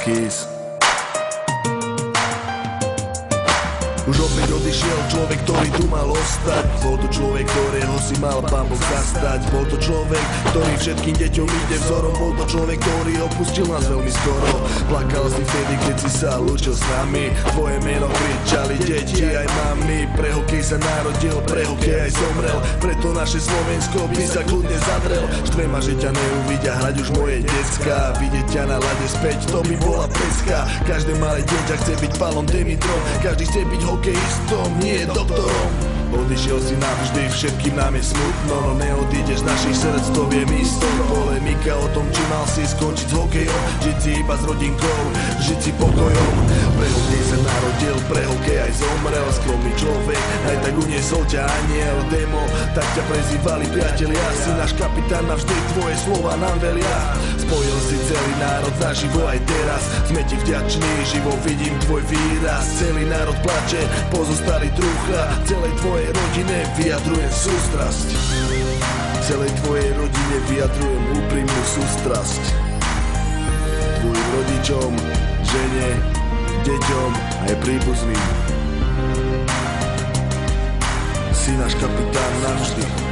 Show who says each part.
Speaker 1: Kiss. Už opäť odišiel človek, ktorý tu mal ostať. Bol to človek, ktorého si mal Pán Boh zastať. Bol to človek, ktorý všetkým deťom ide vzorom. Bol to človek, ktorý opustil nás veľmi skoro. Plakal si vtedy, keď si sa lúčil s nami. Tvoje meno kričali deti aj mami. Pre hokej sa narodil, pre hokej aj zomrel. Preto naše Slovensko by sa kľudne zadrel. Štvema, že ťa neuvidia hrať už moje decka. Vidieť ťa na lade späť, to by bola peska. Každé malé dieťa chce byť Pálom Demitrom. Každý chce byť hokejistom, nie doktorom. Odišiel si navždy, všetkým nám je smutno. No neodídeš z našich srdc, to viem isto. Polemika o tom, či mal si skončiť s hokejom. Žiť si iba s rodinkou, žiť si pokojom. Pre hokej sa narodil, pre hokej aj zomrel. Skromný človek, aj tak uniesol ťa aniel. Demo, tak ťa prezývali priatelia. Si náš kapitán, navždy tvoje slova nám velia. Spojil si celý národ naživo aj teraz. Sme ti vďační, živo vidím tvoj výraz. Celý národ plače, pozostali truchla. Celej tvojej rodine vyjadrujem sústrasť. Celej tvojej rodine vyjadrujem úprimnú sústrasť. Tvojim rodičom, žene, deťom aj príbuzným. Si náš kapitán navždy.